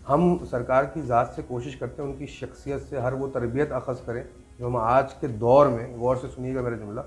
ہم سرکار کی ذات سے کوشش کرتے ہیں ان کی شخصیت سے ہر وہ تربیت اخذ کریں جو ہم آج کے دور میں، غور سے سنیے گا میرا جملہ،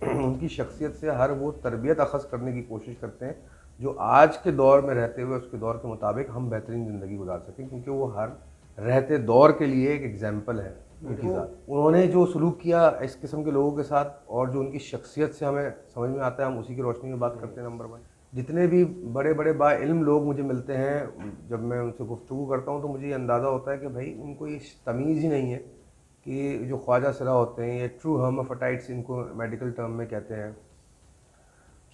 ان کی شخصیت سے ہر وہ تربیت اخذ کرنے کی کوشش کرتے ہیں جو آج کے دور میں رہتے ہوئے اس کے دور کے مطابق ہم بہترین زندگی گزار سکیں، کیونکہ وہ ہر رہتے دور کے لیے ایک ایگزامپل ہے ان کی ذات۔ انہوں نے جو سلوک کیا اس قسم کے لوگوں کے ساتھ اور جو ان کی شخصیت سے ہمیں سمجھ میں آتا ہے، ہم اسی کی روشنی میں بات کرتے ہیں۔ نمبر 1، جتنے بھی بڑے بڑے با علم لوگ مجھے ملتے ہیں، جب میں ان سے گفتگو کرتا ہوں تو مجھے یہ اندازہ ہوتا ہے کہ بھائی ان کو یہ تمیز ہی نہیں ہے کہ جو خواجہ سرا ہوتے ہیں، یہ ٹرو ہرمافیٹائٹس ان کو میڈیکل ٹرم میں کہتے ہیں،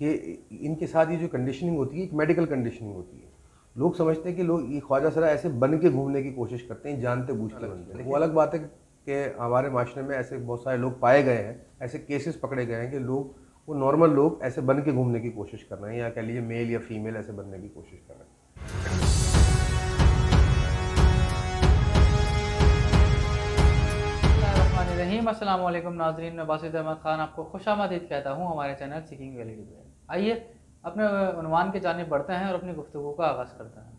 کہ ان کے ساتھ یہ جو کنڈیشننگ ہوتی ہے ایک میڈیکل کنڈیشننگ ہوتی ہے۔ لوگ سمجھتے ہیں کہ لوگ یہ خواجہ سرا ایسے بن کے گھومنے کی کوشش کرتے ہیں، جانتے بوجھتے بنتے ہیں۔ وہ الگ بات ہے کہ ہمارے معاشرے میں ایسے بہت سارے لوگ پائے گئے ہیں، ایسے کیسز پکڑے گئے ہیں کہ لوگ، وہ نارمل لوگ ایسے بن کے گھومنے کی کوشش کر رہے ہیں، یا کہہ لیجیے میل یا فیمیل ایسے بننے کی کوشش کر رہے ہیں۔ رحیم السلام علیکم ناظرین، میں باسط احمد خان آپ کو خوش آمدید کہتا ہوں ہمارے چینل سیکنگ ویلیڈی پہ۔ آئیے اپنے عنوان کی جانب بڑھتے ہیں اور اپنی گفتگو کا آغاز کرتے ہیں۔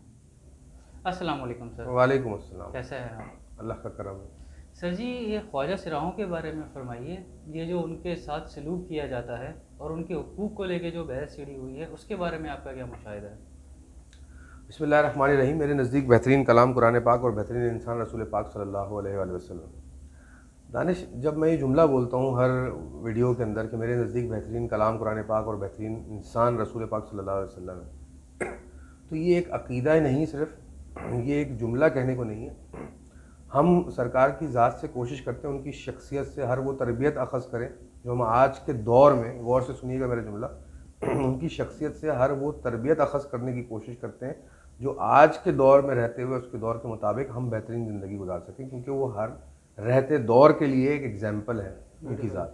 السلام علیکم سر۔ وعلیکم السلام۔ کیسے ہیں آپ؟ اللہ کا کرم ہے۔ سر جی، یہ خواجہ سراؤں کے بارے میں فرمائیے، یہ جو ان کے ساتھ سلوک کیا جاتا ہے اور ان کے حقوق کو لے کے جو بحث چھڑی ہوئی ہے، اس کے بارے میں آپ کا کیا مشاہدہ ہے؟ بسم اللہ الرحمن الرحیم۔ میرے نزدیک بہترین کلام قرآن پاک اور بہترین انسان رسول پاک صلی اللہ علیہ وآلہ وسلم۔ دانش، جب میں یہ جملہ بولتا ہوں ہر ویڈیو کے اندر کہ میرے نزدیک بہترین کلام قرآن پاک اور بہترین انسان رسول پاک صلی اللہ علیہ وسلم ہے، تو یہ ایک عقیدہ ہی نہیں، صرف یہ ایک جملہ کہنے کو نہیں ہے۔ ہم سرکار کی ذات سے کوشش کرتے ہیں ان کی شخصیت سے ہر وہ تربیت اخذ کریں جو ہم آج کے دور میں، غور سے سنیے گا میرا جملہ، ان کی شخصیت سے ہر وہ تربیت اخذ کرنے کی کوشش کرتے ہیں جو آج کے دور میں رہتے ہوئے اس کے دور کے مطابق ہم بہترین زندگی گزار سکیں، کیونکہ وہ ہر رہتے دور کے لیے ایک ایگزامپل ہے ان کی ذات۔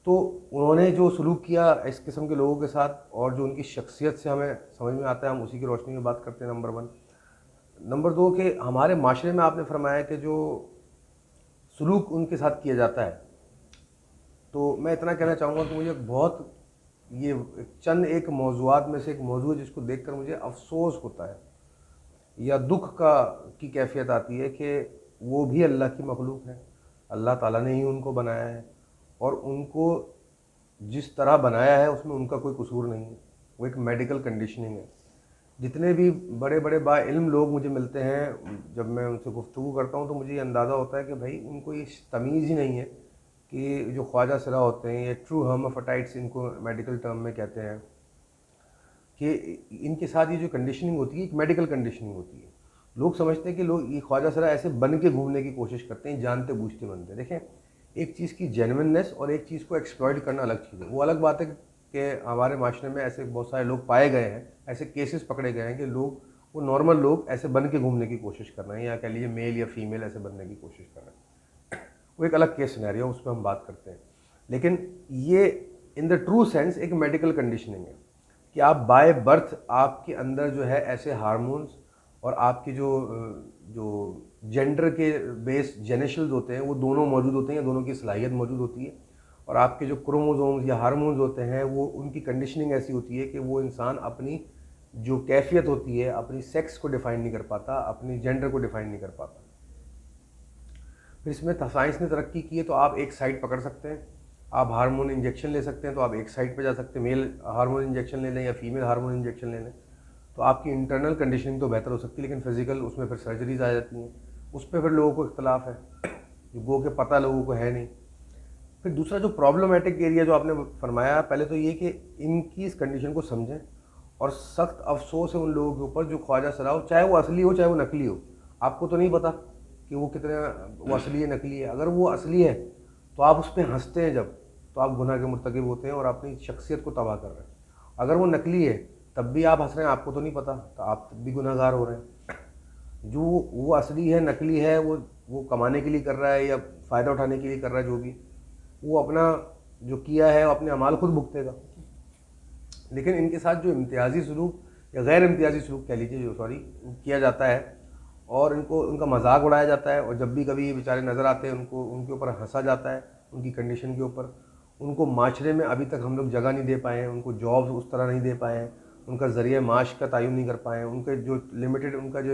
تو انہوں نے جو سلوک کیا اس قسم کے لوگوں کے ساتھ اور جو ان کی شخصیت سے ہمیں سمجھ میں آتا ہے، ہم اسی کی روشنی میں بات کرتے ہیں۔ نمبر 1۔ نمبر 2 کہ ہمارے معاشرے میں آپ نے فرمایا کہ جو سلوک ان کے ساتھ کیا جاتا ہے، تو میں اتنا کہنا چاہوں گا کہ مجھے بہت یہ چند ایک موضوعات میں سے ایک موضوع ہے جس کو دیکھ کر مجھے افسوس ہوتا ہے یا دکھ کی کیفیت آتی ہے کہ وہ بھی اللہ کی مخلوق ہے، اللہ تعالیٰ نے ہی ان کو بنایا ہے، اور ان کو جس طرح بنایا ہے اس میں ان کا کوئی قصور نہیں ہے، وہ ایک میڈیکل کنڈیشننگ ہے۔ جتنے بھی بڑے بڑے با علم لوگ مجھے ملتے ہیں، جب میں ان سے گفتگو کرتا ہوں تو مجھے یہ اندازہ ہوتا ہے کہ بھائی ان کو یہ تمیز ہی نہیں ہے کہ جو خواجہ سرا ہوتے ہیں، یہ ٹرو ہرمافیٹائٹس ان کو میڈیکل ٹرم میں کہتے ہیں، کہ ان کے ساتھ یہ جو کنڈیشننگ ہوتی ہے ایک میڈیکل کنڈیشننگ ہوتی ہے۔ لوگ سمجھتے ہیں کہ لوگ یہ خواجہ سرا ایسے بن کے گھومنے کی کوشش کرتے ہیں، جانتے بوجھتے بنتے ہیں۔ دیکھیں، ایک چیز کی جینوئننیس اور ایک چیز کو ایکسپلائٹ کرنا الگ چیز ہے۔ وہ الگ بات ہے کہ ہمارے معاشرے میں ایسے بہت سارے لوگ پائے گئے ہیں، ایسے کیسز پکڑے گئے ہیں کہ لوگ، وہ نارمل لوگ ایسے بن کے گھومنے کی کوشش کر رہے ہیں، یا کہہ لیجیے میل یا فیمیل ایسے بننے کی کوشش کر رہے ہیں۔ وہ ایک الگ کیس سینیریو، اس پہ ہم بات کرتے ہیں۔ لیکن یہ ان دا ٹرو سینس ایک میڈیکل کنڈیشننگ ہے کہ آپ بائی برتھ، آپ کے اندر جو ہے ایسے ہارمونز اور آپ کی جو جینڈر کے بیس جینیشلز ہوتے ہیں وہ دونوں موجود ہوتے ہیں، یا دونوں کی صلاحیت موجود ہوتی ہے، اور آپ کے جو کروموزومز یا ہارمونز ہوتے ہیں وہ ان کی کنڈیشننگ ایسی ہوتی ہے کہ وہ انسان اپنی جو کیفیت ہوتی ہے، اپنی سیکس کو ڈیفائن نہیں کر پاتا، اپنی جینڈر کو ڈیفائن نہیں کر پاتا۔ پھر اس میں سائنس نے ترقی کی ہے، تو آپ ایک سائٹ پکڑ سکتے ہیں، آپ ہارمون انجیکشن لے سکتے ہیں، تو آپ ایک سائٹ پہ جا سکتے ہیں، میل ہارمون انجیکشن لے لیں یا فیمیل ہارمون انجیکشن لے لیں، تو آپ کی انٹرنل کنڈیشننگ تو بہتر ہو سکتی ہے، لیکن فزیکل اس میں پھر سرجریز آ جاتی ہیں، اس پہ پھر لوگوں کو اختلاف ہے، گو کہ پتہ لوگوں کو ہے نہیں۔ پھر دوسرا جو پرابلمٹک ایریا جو آپ نے فرمایا، پہلے تو یہ کہ ان کی اس کنڈیشن کو سمجھیں، اور سخت افسوس ہے ان لوگوں کے اوپر جو خواجہ سرا ہو، چاہے وہ اصلی ہو چاہے وہ نقلی ہو، آپ کو تو نہیں پتہ کہ وہ کتنے وہ اصلی ہے نقلی ہے۔ اگر وہ اصلی ہے تو آپ اس پہ ہنستے ہیں، جب تو آپ گناہ کے مرتکب ہوتے ہیں اور اپنی شخصیت کو تباہ کر رہے ہیں۔ اگر وہ نقلی ہے تب بھی آپ ہنس رہے ہیں، آپ کو تو نہیں پتہ، تو آپ تب بھی گناہ گار ہو رہے ہیں۔ جو وہ اصلی ہے نقلی ہے، وہ کمانے کے لیے کر رہا ہے یا فائدہ اٹھانے کے لیے کر رہا ہے، جو بھی وہ اپنا جو کیا ہے اپنے اعمال خود بھگتے گا۔ لیکن ان کے ساتھ جو امتیازی سلوک یا غیر امتیازی سلوک کہہ لیجیے، جو کیا جاتا ہے، اور ان کا مذاق اڑایا جاتا ہے، اور جب بھی کبھی یہ بیچارے نظر آتے ہیں ان کے اوپر ہنسا جاتا ہے، ان کی کنڈیشن کے اوپر۔ ان کو معاشرے میں ابھی تک ہم لوگ جگہ نہیں دے پائے ہیں، ان کو جابز اس طرح نہیں دے پائے ہیں، ان کا ذریعہ معاش کا تعین نہیں کر پائے ہیں، ان کے جو لمیٹڈ ان کا جو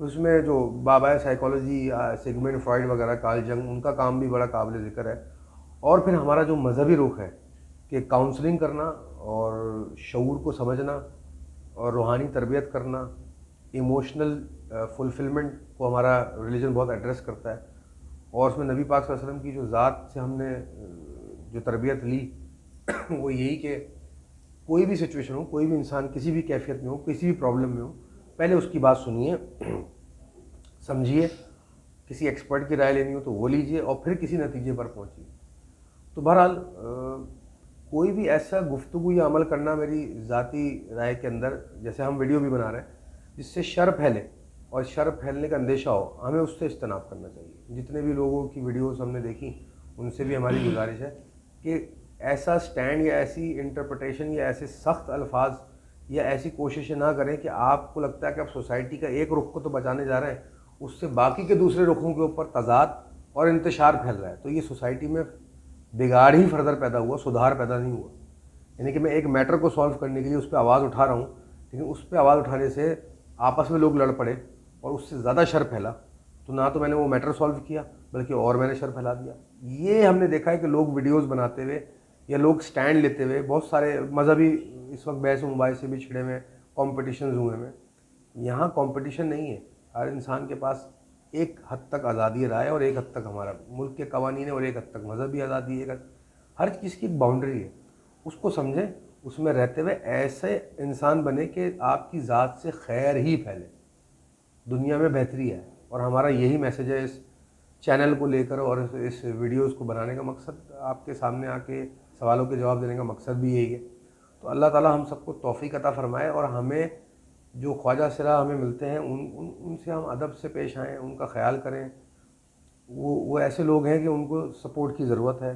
اس میں جو بابائے سائیکالوجی سیگمنٹ فرائڈ وغیرہ، کارل جنگ، ان کا کام بھی بڑا قابل ذکر ہے. اور پھر ہمارا جو مذہبی رخ ہے کہ کاؤنسلنگ کرنا اور شعور کو سمجھنا اور روحانی تربیت کرنا، ایموشنل فلفلمنٹ کو ہمارا ریلیجن بہت ایڈریس کرتا ہے. اور اس میں نبی پاک صلی اللہ علیہ وسلم کی جو ذات سے ہم نے جو تربیت لی وہ یہی کہ کوئی بھی سچویشن ہو، کوئی بھی انسان کسی بھی کیفیت میں ہو، کسی بھی پرابلم میں ہو، پہلے اس کی بات سنیے، سمجھیے، کسی ایکسپرٹ کی رائے لینی ہو تو وہ لیجیے اور پھر کسی نتیجے پر پہنچیے. تو بہرحال کوئی بھی ایسا گفتگو یا عمل کرنا میری ذاتی رائے کے اندر، جیسے ہم ویڈیو بھی بنا رہے ہیں، جس سے شر پھیلے اور شر پھیلنے کا اندیشہ ہو، ہمیں اس سے اجتناب کرنا چاہیے. جتنے بھی لوگوں کی ویڈیوز ہم نے دیکھی ان سے بھی ہماری گزارش ہے کہ ایسا سٹینڈ یا ایسی انٹرپریٹیشن یا ایسے سخت الفاظ یا ایسی کوششیں نہ کریں کہ آپ کو لگتا ہے کہ آپ سوسائٹی کا ایک رخ کو تو بچانے جا رہے ہیں، اس سے باقی کے دوسرے رخوں کے اوپر تضاد اور انتشار پھیل رہا ہے. تو یہ سوسائٹی میں بگاڑ ہی فردر پیدا ہوا، سدھار پیدا نہیں ہوا. یعنی کہ میں ایک میٹر کو سالو کرنے کے لیے اس پہ آواز اٹھا رہا ہوں، لیکن اس پہ آواز اٹھانے سے آپس میں لوگ لڑ پڑے اور اس سے زیادہ شر پھیلا، تو نہ تو میں نے وہ میٹر سالو کیا بلکہ اور میں نے شر پھیلا دیا. یہ ہم نے دیکھا ہے کہ لوگ ویڈیوز بناتے ہوئے یا لوگ سٹینڈ لیتے ہوئے، بہت سارے مذہبی اس وقت بحث و مباحثے بھی چھڑے ہوئے، کمپٹیشنز ہوئے ہیں. یہاں کمپٹیشن نہیں ہے، ہر انسان کے پاس ایک حد تک آزادی رائے اور ایک حد تک ہمارا ملک کے قوانین ہے اور ایک حد تک مذہبی آزادی ہے. ہر چیز کی ایک باؤنڈری ہے، اس کو سمجھیں، اس میں رہتے ہوئے ایسے انسان بنے کہ آپ کی ذات سے خیر ہی پھیلے، دنیا میں بہتری ہے. اور ہمارا یہی میسیج ہے اس چینل کو لے کر اور اس ویڈیوز کو بنانے کا مقصد، آپ کے سامنے آ کے سوالوں کے جواب دینے کا مقصد بھی یہی ہے. تو اللہ تعالیٰ ہم سب کو توفیق عطا فرمائے اور ہمیں جو خواجہ سرا ہمیں ملتے ہیں ان سے ہم ادب سے پیش آئیں، ان کا خیال کریں. وہ ایسے لوگ ہیں کہ ان کو سپورٹ کی ضرورت ہے.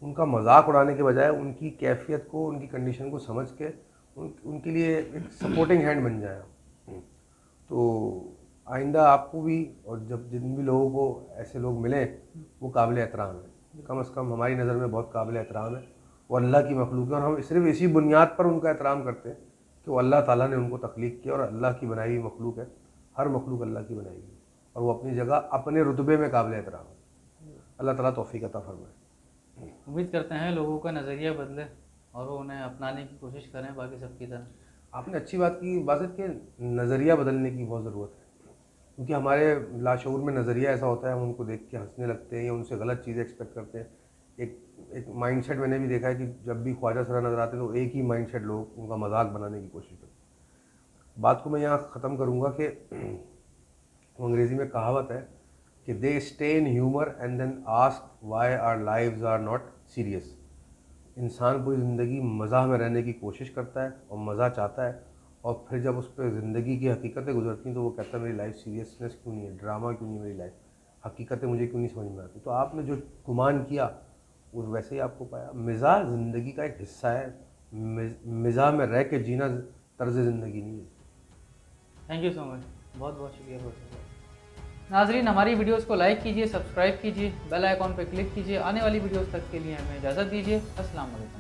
ان کا مذاق اڑانے کے بجائے ان کی کیفیت کو، ان کی کنڈیشن کو سمجھ کے ان کے لیے ایک سپورٹنگ ہینڈ بن جائیں. تو آئندہ آپ کو بھی اور جب جن بھی لوگوں کو ایسے لوگ ملیں وہ قابل احترام ہیں، کم از کم ہماری نظر میں بہت قابل احترام ہے. وہ اللہ کی مخلوق ہے اور ہم صرف اسی بنیاد پر ان کا احترام کرتے ہیں کہ وہ اللہ تعالیٰ نے ان کو تخلیق کیا اور اللہ کی بنائی ہوئی مخلوق ہے. ہر مخلوق اللہ کی بنائی ہوئی ہے اور وہ اپنی جگہ اپنے رتبے میں قابل احترام ہے. اللہ تعالیٰ توفیق عطا فرمائے. امید کرتے ہیں لوگوں کا نظریہ بدلے اور وہ انہیں اپنانے کی کوشش کریں باقی سب کی طرح. آپ نے اچھی بات کی باسط کہ نظریہ بدلنے کی بہت ضرورت ہے، کیونکہ ہمارے لاشعور میں نظریہ ایسا ہوتا ہے، ہم ان کو دیکھ کے ہنسنے لگتے ہیں یا ان سے غلط چیزیں ایکسپیکٹ کرتے ہیں. ایک مائنڈ سیٹ میں نے بھی دیکھا ہے کہ جب بھی خواجہ سرا نظر آتے ہیں تو ایک ہی مائنڈ سیٹ لوگ ان کا مذاق بنانے کی کوشش کرتے ہیں. بات کو میں یہاں ختم کروں گا کہ انگریزی میں کہاوت ہے کہ they stay in humour and then ask why are lives are not serious. انسان پوری زندگی مزاح میں رہنے کی کوشش کرتا ہے اور مزہ چاہتا ہے، اور پھر جب اس پہ زندگی کی حقیقتیں گزرتی ہیں تو وہ کہتا ہے میری لائف سیریسنس کیوں نہیں ہے، ڈرامہ کیوں نہیں ہے میری لائف، حقیقتیں مجھے کیوں نہیں سمجھ میں آتی. تو آپ نے جو گمان کیا وہ ویسے ہی آپ کو پایا. مزاح زندگی کا ایک حصہ ہے، مزاح میں رہ کے جینا طرز زندگی نہیں ہے. تھینک یو سو مچ، بہت بہت شکریہ بہت. ناظرین ہماری ویڈیوز کو لائک کیجیے، سبسکرائب کیجیے، بیل آئیکن پہ کلک کیجیے. آنے والی ویڈیوز تک کے لیے ہمیں اجازت دیجیے. السلام علیکم.